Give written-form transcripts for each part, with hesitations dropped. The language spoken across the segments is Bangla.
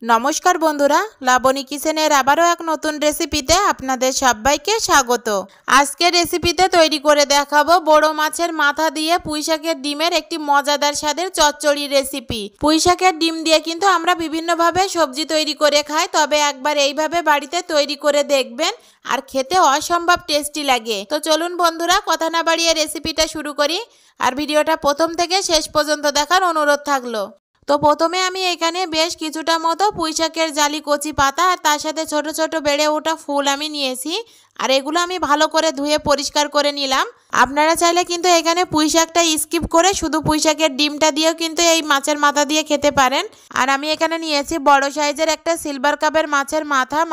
নমস্কার বন্ধুরা, লাবণী কিচেনের আবারও এক নতুন রেসিপিতে আপনাদের সবাইকে স্বাগত। আজকের রেসিপিতে তৈরি করে দেখাবো বড় মাছের মাথা দিয়ে পুঁইশাকের ডিমের একটি মজাদার স্বাদের চচ্চড়ি রেসিপি। পুঁইশাকের ডিম দিয়ে কিন্তু আমরা বিভিন্নভাবে সবজি তৈরি করে খাই, তবে একবার এইভাবে বাড়িতে তৈরি করে দেখবেন, আর খেতে অসম্ভব টেস্টি লাগে। তো চলুন বন্ধুরা, কথা না বাড়িয়ে রেসিপিটা শুরু করি, আর ভিডিওটা প্রথম থেকে শেষ পর্যন্ত দেখার অনুরোধ থাকলো। তো প্রথমে আমি এখানে বেশ কিছুটা মতো পুঁইশাকের জালি কচি পাতা আর তার সাথে ছোট ছোট বেড়ে ওঠা ফুল আমি নিয়েছি, আর এগুলো আমি ভালো করে ধুয়ে পরিষ্কার করে নিলাম। আপনারা চাইলে কিন্তু এখানে পুঁইশাকটা স্কিপ করে শুধু পুঁইশাকের ডিমটা দিয়েও কিন্তু এই মাছের মাথা দিয়ে খেতে পারেন। আর আমি এখানে নিয়েছি বড় সাইজের একটা সিলভার কাপের মাছের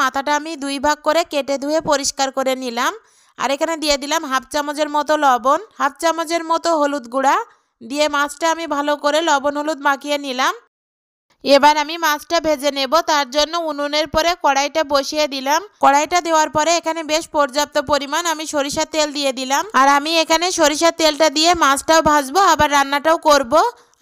মাথাটা আমি দুই ভাগ করে কেটে ধুয়ে পরিষ্কার করে নিলাম। আর এখানে দিয়ে দিলাম হাফ চামচের মতো লবণ, হাফ চামচের মতো হলুদ গুঁড়া দিয়ে মাছটা আমি ভালো করে লবণ হলুদ মাখিয়ে নিলাম। এবার আমি মাছটা ভেজে নেব, তার জন্য উনুনের পরে কড়াইটা বসিয়ে দিলাম। কড়াইটা দেওয়ার পরে এখানে বেশ পর্যাপ্ত পরিমাণ আমি সরিষার তেল দিয়ে দিলাম, আর আমি এখানে সরিষার তেলটা দিয়ে মাছটাও ভাজবো আবার রান্নাটাও করব।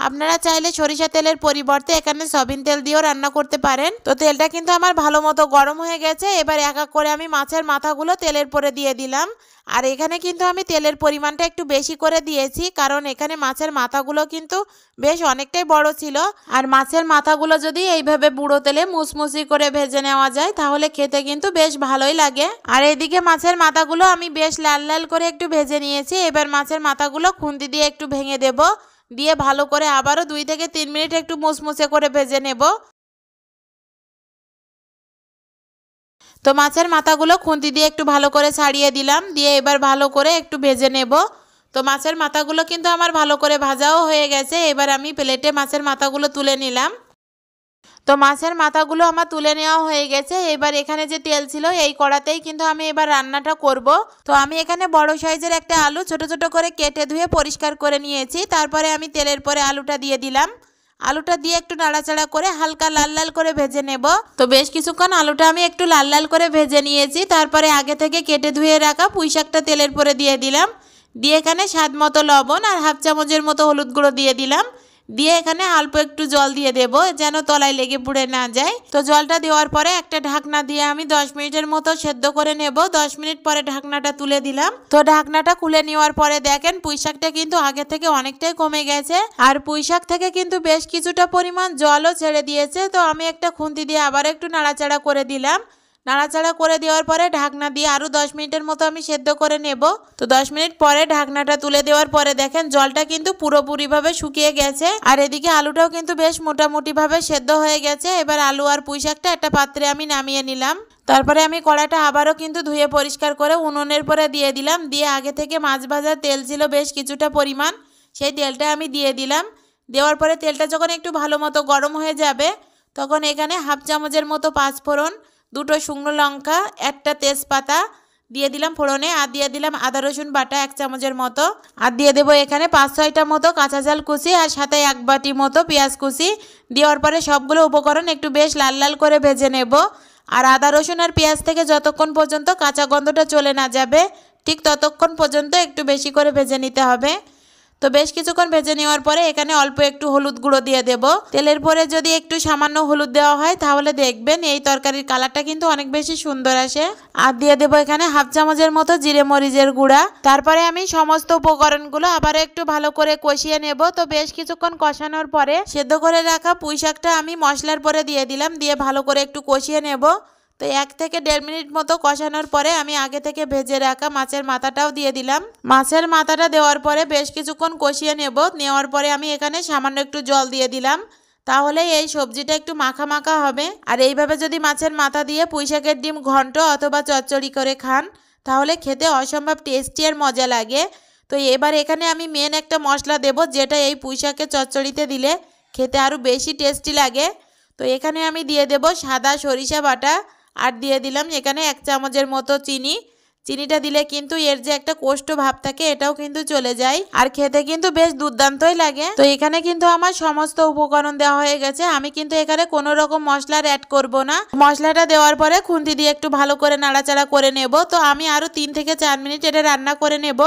আপনারা চাইলে সরিষা তেলের পরিবর্তে এখানে সয়াবিন তেল দিয়েও রান্না করতে পারেন। তো তেলটা কিন্তু আমার ভালো মতো গরম হয়ে গেছে। এবার এক এক করে আমি মাছের মাথাগুলো তেলের পরে দিয়ে দিলাম। আর এখানে কিন্তু আমি তেলের পরিমাণটা একটু বেশি করে দিয়েছি, কারণ এখানে মাছের মাথাগুলো কিন্তু বেশ অনেকটাই বড় ছিল। আর মাছের মাথাগুলো যদি এইভাবে বুড়ো তেলে মুসমুসি করে ভেজে নেওয়া যায় তাহলে খেতে কিন্তু বেশ ভালোই লাগে। আর এদিকে মাছের মাথাগুলো আমি বেশ লাল লাল করে একটু ভেজে নিয়েছি। এবার মাছের মাথাগুলো খুন্তি দিয়ে একটু ভেঙে দেব, দিয়ে ভালো করে আবারও 2 থেকে 3 মিনিট একটু মুসমুসে করে ভেজে নেব। তো মাছের মাথাগুলো খুন্তি দিয়ে একটু ভালো করে ছাড়িয়ে দিলাম, দিয়ে এবার ভালো করে একটু ভেজে নেব। তো মাছের মাথাগুলো কিন্তু আমার ভালো করে ভাজাও হয়ে গেছে। এবার আমি প্লেটে মাছের মাথাগুলো তুলে নিলাম। তো মাছের মাথাগুলো আমার তুলে নেওয়া হয়ে গেছে। এবার এখানে যে তেল ছিল এই কড়াতেই কিন্তু আমি এবার রান্নাটা করব। তো আমি এখানে বড় সাইজের একটা আলু ছোট ছোট করে কেটে ধুয়ে পরিষ্কার করে নিয়েছি। তারপরে আমি তেলের পরে আলুটা দিয়ে দিলাম। আলুটা দিয়ে একটু নাড়াচাড়া করে হালকা লাল লাল করে ভেজে নেব। তো বেশ কিছুক্ষণ আলুটা আমি একটু লাল লাল করে ভেজে নিয়েছি। তারপরে আগে থেকে কেটে ধুয়ে রাখা পুঁইশাকটা তেলের পরে দিয়ে দিলাম। দিয়ে এখানে স্বাদ মতো লবণ আর হাফ চামচের মতো হলুদ গুঁড়ো দিয়ে দিলাম। দিয়ে এখানে অল্প একটু জল দিয়ে দেব, যেন তলায় লেগে পুড়ে না যায়। তো জলটা দেওয়ার পরে একটা ঢাকনা দিয়ে আমি 10 মিনিটের মতো সেদ্ধ করে নেব। 10 মিনিট পরে ঢাকনাটা তুলে দিলাম। তো ঢাকনাটা খুলে নেওয়ার পরে দেখেন পুঁইশাকটা কিন্তু আগে থেকে অনেকটাই কমে গেছে, আর পুঁইশাক থেকে কিন্তু বেশ কিছুটা পরিমাণ জলও ছেড়ে দিয়েছে। তো আমি একটা খুন্তি দিয়ে আবার একটু নাড়াচাড়া করে দিলাম। নাড়াচাড়া করে দেওয়ার পরে ঢাকনা দিয়ে আরও 10 মিনিটের মতো আমি সেদ্ধ করে নেব। তো 10 মিনিট পরে ঢাকনাটা তুলে দেওয়ার পরে দেখেন জলটা কিন্তু পুরোপুরিভাবে শুকিয়ে গেছে, আর এদিকে আলুটাও কিন্তু বেশ মোটামুটিভাবে সেদ্ধ হয়ে গেছে। এবার আলু আর পুঁইশাকটা একটা পাত্রে আমি নামিয়ে নিলাম। তারপরে আমি কড়াইটা আবারও কিন্তু ধুয়ে পরিষ্কার করে উনুনের পরে দিয়ে দিলাম। দিয়ে আগে থেকে মাছ ভাজার তেল ছিল বেশ কিছুটা পরিমাণ, সেই তেলটা আমি দিয়ে দিলাম। দেওয়ার পরে তেলটা যখন একটু ভালো মতো গরম হয়ে যাবে তখন এখানে হাফ চামচের মতো পাঁচফোড়ন, 2টো শুকনো লঙ্কা, একটা তেজপাতা দিয়ে দিলাম ফোড়নে, আর দিয়ে দিলাম আদা রসুন বাটা 1 চামচের মতো, আর দিয়ে দেবো এখানে 5-6টা মতো কাঁচা ঝাল কুচি, আর সাথে 1 বাটি মতো পেঁয়াজ কুচি। দেওয়ার পরে সবগুলো উপকরণ একটু বেশ লাল লাল করে ভেজে নেব। আর আদা রসুন আর পেঁয়াজ থেকে যতক্ষণ পর্যন্ত কাঁচা গন্ধটা চলে না যাবে ঠিক ততক্ষণ পর্যন্ত একটু বেশি করে ভেজে নিতে হবে। তো বেশ কিছুক্ষণ ভেজে নেওয়ার পরে এখানে অল্প একটু হলুদ গুঁড়ো দিয়ে দেব। তেলের পরে যদি একটু সামান্য হলুদ দেওয়া হয় তাহলে দেখবেন এই তরকারির কালারটা কিন্তু অনেক বেশি সুন্দর আসে। আর দিয়ে দেবো এখানে হাফ চামচের মতো জিরে মরিচের গুঁড়া। তারপরে আমি সমস্ত উপকরণগুলো আবার একটু ভালো করে কষিয়ে নেব। তো বেশ কিছুক্ষণ কষানোর পরে সেদ্ধ করে রাখা পুঁইশাকটা আমি মশলার পরে দিয়ে দিলাম, দিয়ে ভালো করে একটু কষিয়ে নেব। তো 1 থেকে 1.5 মিনিট মতো কষানোর পরে আমি আগে থেকে ভেজে রাখা মাছের মাথাটাও দিয়ে দিলাম। মাছের মাথাটা দেওয়ার পরে বেশ কিছুক্ষণ কষিয়ে নেব। নেওয়ার পরে আমি এখানে সামান্য একটু জল দিয়ে দিলাম, তাহলে এই সবজিটা একটু মাখা মাখা হবে। আর এইভাবে যদি মাছের মাথা দিয়ে পুঁইশাকের ডিম ঘন্ট অথবা চচ্চড়ি করে খান তাহলে খেতে অসম্ভব টেস্টি আর মজা লাগে। তো এবার এখানে আমি মেন একটা মশলা দেব, যেটা এই পুঁইশাকের চচ্চড়িতে দিলে খেতে আরও বেশি টেস্টি লাগে। তো এখানে আমি দিয়ে দেব সাদা সরিষা বাটা, আর দিয়ে দিলাম এখানে 1 চামচের মতো চিনি। চিনিটা দিলে কিন্তু এর যে একটা কোষ্ঠ ভাব থাকে এটাও কিন্তু চলে যায়, আর খেতে কিন্তু বেশ দুর্দান্তই লাগে। তো এখানে কিন্তু আমার সমস্ত উপকরণ দেওয়া হয়ে গেছে। আমি কিন্তু এখানে কোনো রকম মশলার অ্যাড করব না। মশলাটা দেওয়ার পরে খুন্তি দিয়ে একটু ভালো করে নাড়াচাড়া করে নেব। তো আমি আরও 3 থেকে 4 মিনিট এটা রান্না করে নেব।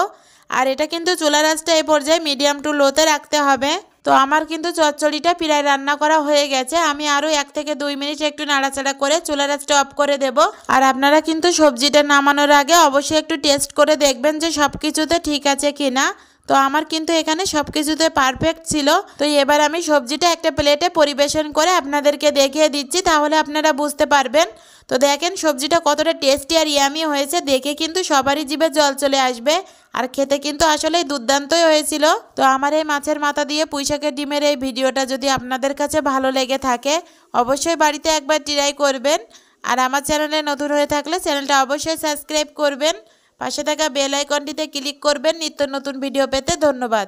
আর এটা কিন্তু চুলার আঁচটা এই পর্যায়ে মিডিয়াম টু লোতে রাখতে হবে। তো আমার কিন্তু চচ্চড়িটা প্রায় রান্না করা হয়ে গেছে। আমি আরও 1 থেকে 2 মিনিট একটু নাড়াচাড়া করে চুলার আঁচটা অফ করে দেব। আর আপনারা কিন্তু সবজিটা নামানোর আগে অবশ্যই একটু টেস্ট করে দেখবেন যে সব কিছুতে ঠিক আছে কিনা। তো আমার কিন্তু এখানে সব কিছুতে পারফেক্ট ছিল। তো এবার আমি সবজিটা একটা প্লেটে পরিবেশন করে আপনাদেরকে দেখিয়ে দিচ্ছি, তাহলে আপনারা বুঝতে পারবেন। তো দেখেন সবজিটা কতটা টেস্টি আর ইয়ামি হয়েছে, দেখে কিন্তু সবারই জিভে জল চলে আসবে। আর খেতে কিন্তু আসলেই দুর্দান্তই হয়েছিল। তো আমার এই মাছের মাথা দিয়ে পুঁইশাকের ডিমের এই ভিডিওটা যদি আপনাদের কাছে ভালো লেগে থাকে অবশ্যই বাড়িতে একবার ট্রাই করবেন। আর আমার চ্যানেলে নতুন হয়ে থাকলে চ্যানেলটা অবশ্যই সাবস্ক্রাইব করবেন। পাশে থাকা বেল আইকনটিতে ক্লিক করবেন নিত্য নতুন ভিডিও পেতে। ধন্যবাদ।